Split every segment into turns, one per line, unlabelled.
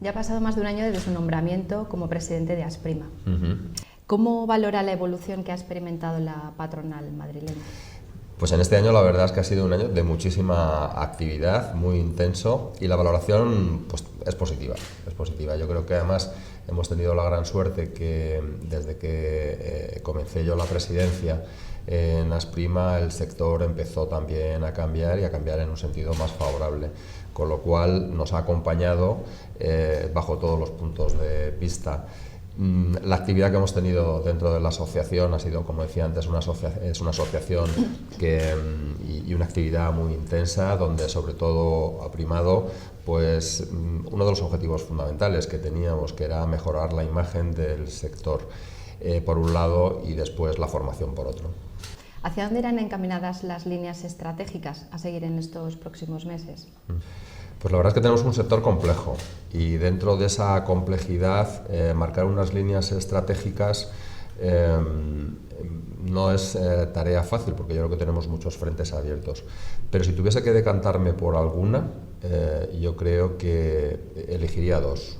Ya ha pasado más de un año desde su nombramiento como presidente de Asprima.
Uh-huh.
¿Cómo valora la evolución que ha experimentado la patronal madrileña?
Pues en este año la verdad es que ha sido un año de muchísima actividad, muy intenso, y la valoración pues, es positiva. Yo creo que además hemos tenido la gran suerte que desde que comencé yo la presidencia en Asprima el sector empezó también a cambiar y a cambiar en un sentido más favorable, con lo cual nos ha acompañado bajo todos los puntos de vista. La actividad que hemos tenido dentro de la asociación ha sido, como decía antes, es una asociación y una actividad muy intensa, donde sobre todo ha primado pues, uno de los objetivos fundamentales que teníamos, que era mejorar la imagen del sector, por un lado, y después la formación por otro.
¿Hacia dónde irán encaminadas las líneas estratégicas a seguir en estos próximos meses?
Pues la verdad es que tenemos un sector complejo y dentro de esa complejidad marcar unas líneas estratégicas no es tarea fácil, porque yo creo que tenemos muchos frentes abiertos. Pero si tuviese que decantarme por alguna, yo creo que elegiría dos.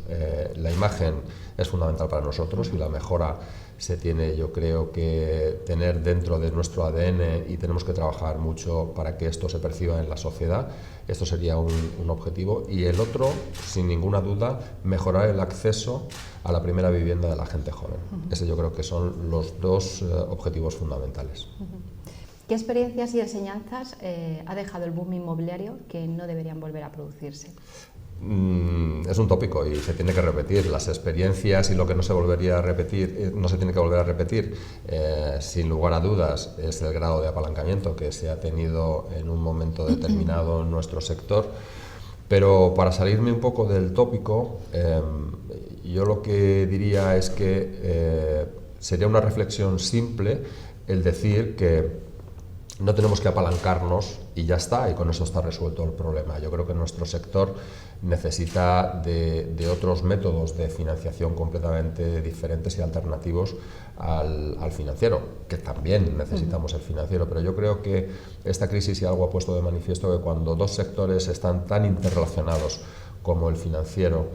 La imagen es fundamental para nosotros y la mejora se tiene, yo creo, que tener dentro de nuestro ADN, y tenemos que trabajar mucho para que esto se perciba en la sociedad. Esto sería un objetivo. Y el otro, sin ninguna duda, mejorar el acceso a la primera vivienda de la gente joven. Ese yo creo que son los dos objetivos fundamentales.
¿Qué experiencias y enseñanzas ha dejado el boom inmobiliario que no deberían volver a producirse?
Es un tópico y se tiene que repetir. Las experiencias y lo que no se volvería a repetir, no se tiene que volver a repetir, sin lugar a dudas, es el grado de apalancamiento que se ha tenido en un momento determinado en nuestro sector. Pero para salirme un poco del tópico, yo lo que diría es que sería una reflexión simple el decir que no tenemos que apalancarnos y ya está, y con eso está resuelto el problema. Yo creo que nuestro sector necesita de otros métodos de financiación completamente diferentes y alternativos al financiero, que también necesitamos el financiero, pero yo creo que esta crisis y algo ha puesto de manifiesto que cuando dos sectores están tan interrelacionados como el financiero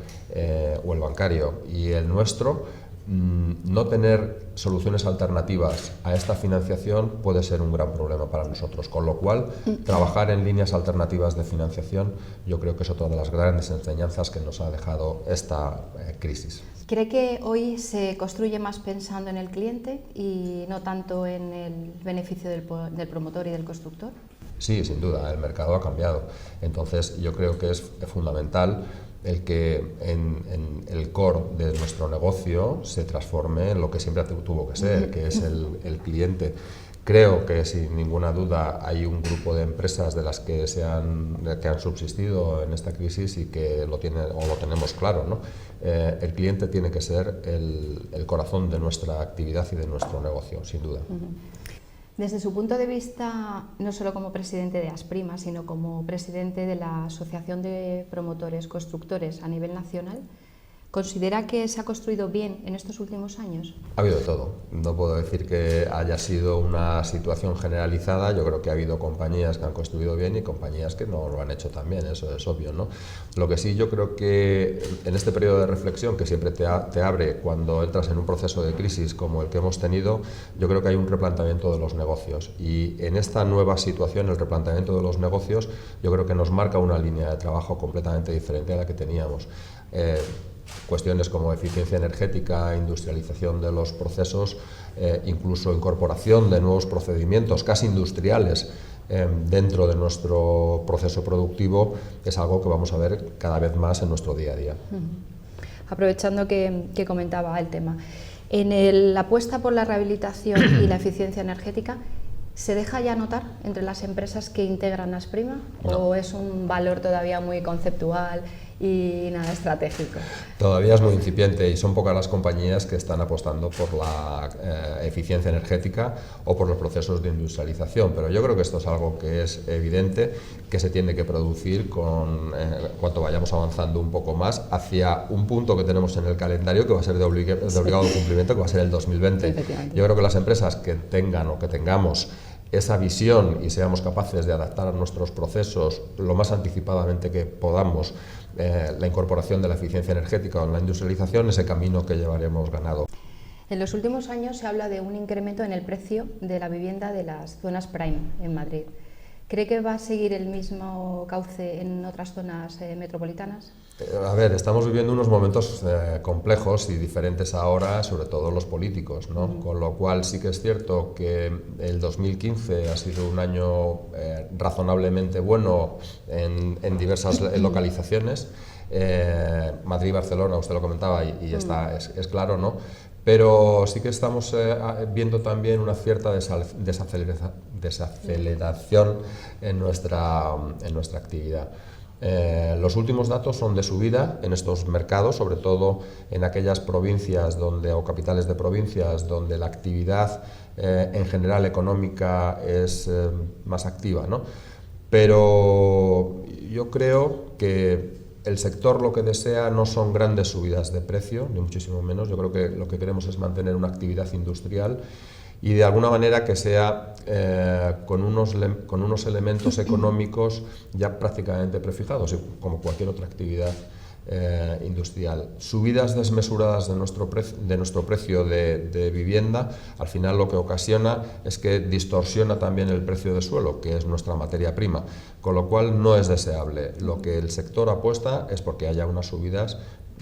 o el bancario y el nuestro, no tener soluciones alternativas a esta financiación puede ser un gran problema para nosotros, con lo cual trabajar en líneas alternativas de financiación yo creo que es otra de las grandes enseñanzas que nos ha dejado esta crisis.
¿Cree que hoy se construye más pensando en el cliente y no tanto en el beneficio del promotor y del constructor?
Sí, sin duda, el mercado ha cambiado. Entonces yo creo que es fundamental el que en el core de nuestro negocio se transforme en lo que siempre tuvo que ser, que es el cliente. Creo que sin ninguna duda hay un grupo de empresas de las que han subsistido en esta crisis y que lo tenemos claro, ¿no? El cliente tiene que ser el corazón de nuestra actividad y de nuestro negocio, sin duda.
Desde su punto de vista, no solo como presidente de Asprima, sino como presidente de la Asociación de Promotores Constructores a nivel nacional, ¿considera que se ha construido bien en estos últimos años?
Ha habido de todo. No puedo decir que haya sido una situación generalizada. Yo creo que ha habido compañías que han construido bien y compañías que no lo han hecho tan bien, eso es obvio, ¿no? Lo que sí yo creo que en este periodo de reflexión que siempre te abre cuando entras en un proceso de crisis como el que hemos tenido, yo creo que hay un replanteamiento de los negocios. Y en esta nueva situación, el replanteamiento de los negocios, yo creo que nos marca una línea de trabajo completamente diferente a la que teníamos. Cuestiones como eficiencia energética, industrialización de los procesos, incluso incorporación de nuevos procedimientos casi industriales dentro de nuestro proceso productivo, es algo que vamos a ver cada vez más en nuestro día a día.
Aprovechando que comentaba el tema, en la apuesta por la rehabilitación y la eficiencia energética, ¿se deja ya notar entre las empresas que integran Asprima?
No.
¿O es un valor todavía muy conceptual y nada estratégico?
Todavía es muy incipiente y son pocas las compañías que están apostando por la eficiencia energética o por los procesos de industrialización, pero yo creo que esto es algo que es evidente, que se tiene que producir cuanto vayamos avanzando un poco más hacia un punto que tenemos en el calendario que va a ser de obligado cumplimiento, que va a ser el 2020. Yo creo que las empresas que tengan o que tengamos esa visión y seamos capaces de adaptar nuestros procesos lo más anticipadamente que podamos, la incorporación de la eficiencia energética o la industrialización, ese camino que llevaremos ganado.
En los últimos años se habla de un incremento en el precio de la vivienda de las zonas prime en Madrid. ¿Cree que va a seguir el mismo cauce en otras zonas metropolitanas?
A ver, estamos viviendo unos momentos complejos y diferentes ahora, sobre todo los políticos, ¿no? Con lo cual sí que es cierto que el 2015 ha sido un año razonablemente bueno en diversas localizaciones. Madrid y Barcelona, usted lo comentaba y es claro, ¿no? Pero sí que estamos viendo también una cierta desaceleración en nuestra actividad. Los últimos datos son de subida en estos mercados, sobre todo en aquellas provincias o capitales de provincias donde la actividad en general económica es más activa, ¿no? Pero yo creo que el sector lo que desea no son grandes subidas de precio, ni muchísimo menos. Yo creo que lo que queremos es mantener una actividad industrial y de alguna manera que sea con unos elementos económicos ya prácticamente prefijados, como cualquier otra actividad industrial. Subidas desmesuradas de nuestro precio de vivienda, al final lo que ocasiona es que distorsiona también el precio de suelo, que es nuestra materia prima, con lo cual no es deseable. Lo que el sector apuesta es porque haya unas subidas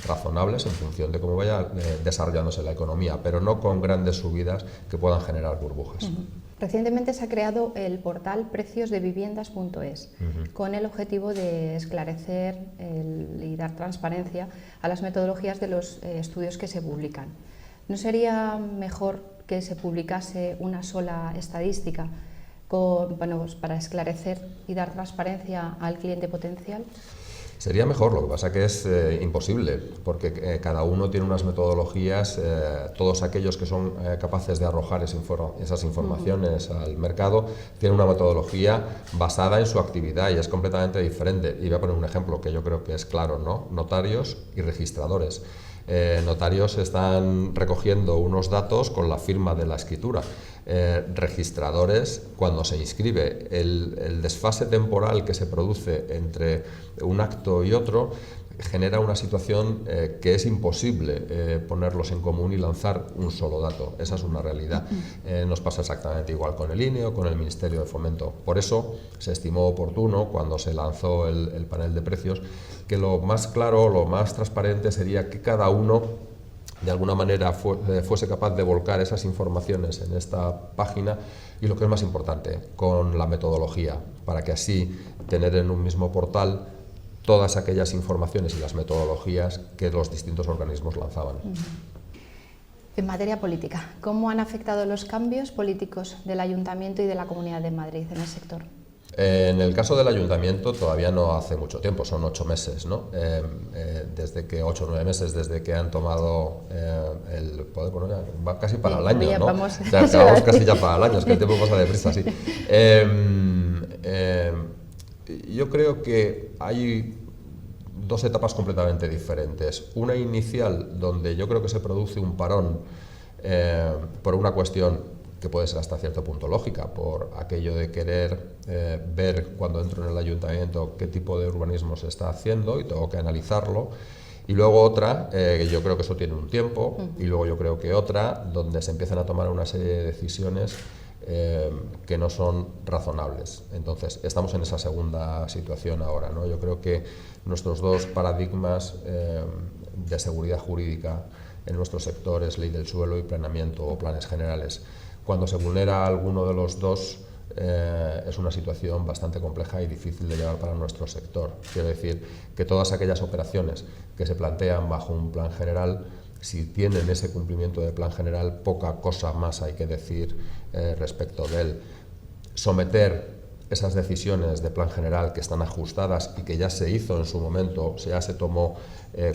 razonables en función de cómo vaya desarrollándose la economía, pero no con grandes subidas que puedan generar burbujas.
Recientemente se ha creado el portal preciosdeviviendas.es con el objetivo de esclarecer y dar transparencia a las metodologías de los estudios que se publican. ¿No sería mejor que se publicase una sola estadística para esclarecer y dar transparencia al cliente potencial?
Sería mejor, lo que pasa que es imposible, porque cada uno tiene unas metodologías, todos aquellos que son capaces de arrojar esas informaciones al mercado tienen una metodología basada en su actividad y es completamente diferente. Y voy a poner un ejemplo que yo creo que es claro, ¿no? Notarios y registradores. Notarios están recogiendo unos datos con la firma de la escritura. Registradores, cuando se inscribe, el desfase temporal que se produce entre un acto y otro genera una situación que es imposible ponerlos en común y lanzar un solo dato. Esa es una realidad. Nos pasa exactamente igual con el INE o con el Ministerio de Fomento. Por eso se estimó oportuno, cuando se lanzó el panel de precios, que lo más claro, lo más transparente sería que cada uno de alguna manera fuese capaz de volcar esas informaciones en esta página y, lo que es más importante, con la metodología, para que así tener en un mismo portal todas aquellas informaciones y las metodologías que los distintos organismos lanzaban.
En materia política, ¿cómo han afectado los cambios políticos del Ayuntamiento y de la Comunidad de Madrid en el sector?
En el caso del Ayuntamiento todavía no hace mucho tiempo, son 8 meses, ¿no? 8 o 9 meses desde que han tomado el poder, bueno, va casi para el año, ¿no?
Vamos,
o sea, acabamos casi ya para el año, es que el tiempo pasa deprisa, sí. Yo creo que hay dos etapas completamente diferentes. Una inicial, donde yo creo que se produce un parón por una cuestión que puede ser hasta cierto punto lógica, por aquello de querer ver cuando entro en el ayuntamiento qué tipo de urbanismo se está haciendo y tengo que analizarlo. Y luego otra, yo creo que eso tiene un tiempo, y luego yo creo que otra, donde se empiezan a tomar una serie de decisiones que no son razonables. Entonces, estamos en esa segunda situación ahora, ¿no? Yo creo que nuestros dos paradigmas de seguridad jurídica en nuestro sector es ley del suelo y planeamiento o planes generales. Cuando se vulnera alguno de los dos, es una situación bastante compleja y difícil de llevar para nuestro sector. Quiero decir que todas aquellas operaciones que se plantean bajo un plan general, si tienen ese cumplimiento de plan general, poca cosa más hay que decir respecto de él. Someter esas decisiones de plan general que están ajustadas y que ya se hizo en su momento, ya se tomó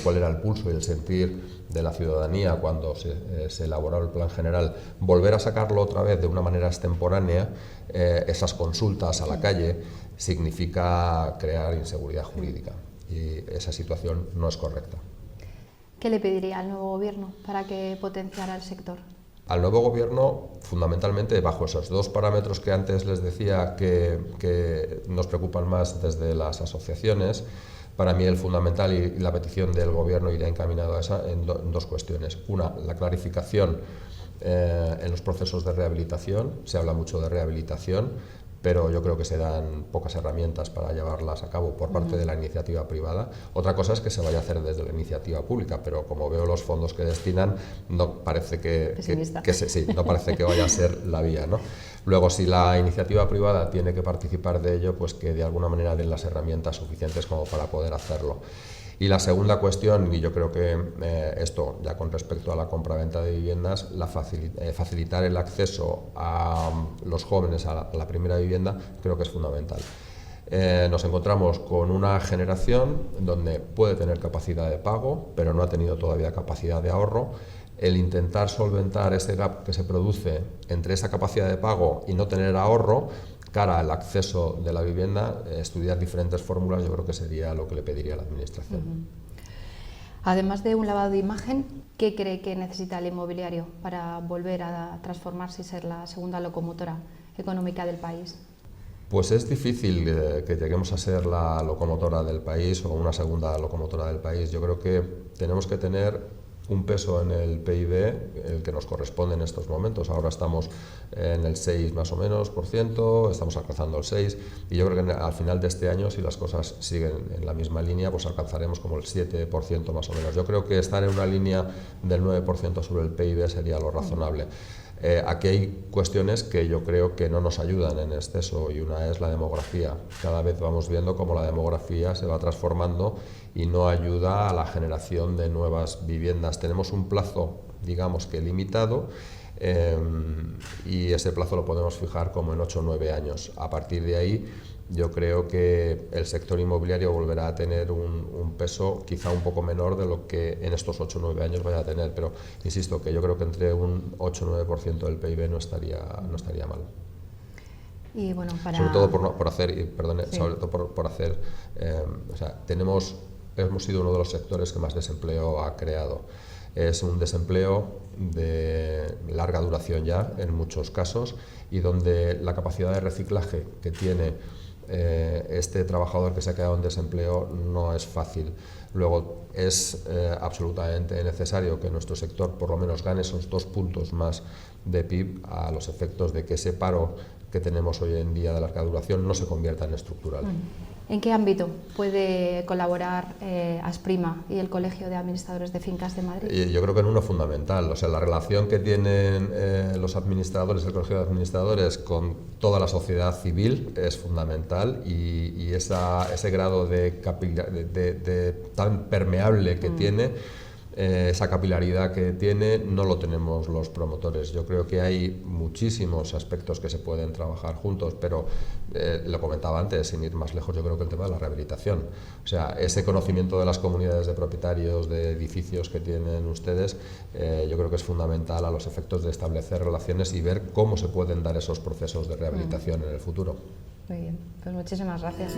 cuál era el pulso y el sentir de la ciudadanía cuando se elaboró el plan general, volver a sacarlo otra vez de una manera extemporánea, esas consultas a la calle, significa crear inseguridad jurídica y esa situación no es correcta.
¿Qué le pediría al nuevo gobierno para que potenciara el sector?
Al nuevo gobierno, fundamentalmente, bajo esos dos parámetros que antes les decía que nos preocupan más desde las asociaciones, para mí el fundamental y la petición del gobierno iría encaminado a esa en dos cuestiones. Una, la clarificación en los procesos de rehabilitación. Se habla mucho de rehabilitación, pero yo creo que se dan pocas herramientas para llevarlas a cabo por parte de la iniciativa privada. Otra cosa es que se vaya a hacer desde la iniciativa pública, pero como veo los fondos que destinan, no parece no parece que vaya a ser la vía, ¿no? Luego, si la iniciativa privada tiene que participar de ello, pues que de alguna manera den las herramientas suficientes como para poder hacerlo. Y la segunda cuestión, y yo creo que esto ya con respecto a la compraventa de viviendas, facilitar el acceso a los jóvenes a la primera vivienda, creo que es fundamental. Nos encontramos con una generación donde puede tener capacidad de pago, pero no ha tenido todavía capacidad de ahorro. El intentar solventar ese gap que se produce entre esa capacidad de pago y no tener ahorro, cara al acceso de la vivienda, estudiar diferentes fórmulas, yo creo que sería lo que le pediría a la Administración.
Además de un lavado de imagen, ¿qué cree que necesita el inmobiliario para volver a transformarse y ser la segunda locomotora económica del país?
Pues es difícil que lleguemos a ser la locomotora del país o una segunda locomotora del país. Yo creo que tenemos que tener un peso en el PIB, el que nos corresponde en estos momentos. Ahora estamos en el 6 más o menos por ciento, estamos alcanzando el 6, y yo creo que al final de este año, si las cosas siguen en la misma línea, pues alcanzaremos como el 7% más o menos. Yo creo que estar en una línea del 9% sobre el PIB sería lo razonable. Aquí hay cuestiones que yo creo que no nos ayudan en exceso, y una es la demografía. Cada vez vamos viendo cómo la demografía se va transformando y no ayuda a la generación de nuevas viviendas. Tenemos un plazo, digamos que limitado, y ese plazo lo podemos fijar como en 8 o 9 años. A partir de ahí, yo creo que el sector inmobiliario volverá a tener un peso quizá un poco menor de lo que en estos 8 o 9 años vaya a tener, pero insisto que yo creo que entre un 8 o 9% del PIB no estaría mal.
Y bueno,
sobre todo por hacer, o sea, hemos sido uno de los sectores que más desempleo ha creado. Es un desempleo de larga duración ya, en muchos casos, y donde la capacidad de reciclaje que tiene este trabajador que se ha quedado en desempleo no es fácil. Luego, es absolutamente necesario que nuestro sector por lo menos gane esos 2 puntos más de PIB a los efectos de que ese paro que tenemos hoy en día de larga duración no se convierta en estructural.
¿En qué ámbito puede colaborar Asprima y el Colegio de Administradores de Fincas de Madrid?
Yo creo que en uno fundamental, o sea, la relación que tienen los administradores, el Colegio de Administradores, con toda la sociedad civil es fundamental, y ese grado tan permeable que tiene, esa capilaridad que tiene, no lo tenemos los promotores. Yo creo que hay muchísimos aspectos que se pueden trabajar juntos, pero lo comentaba antes, sin ir más lejos, yo creo que el tema de la rehabilitación, o sea, ese conocimiento de las comunidades de propietarios de edificios que tienen ustedes, yo creo que es fundamental a los efectos de establecer relaciones y ver cómo se pueden dar esos procesos de rehabilitación en el futuro.
Muy bien, pues muchísimas gracias.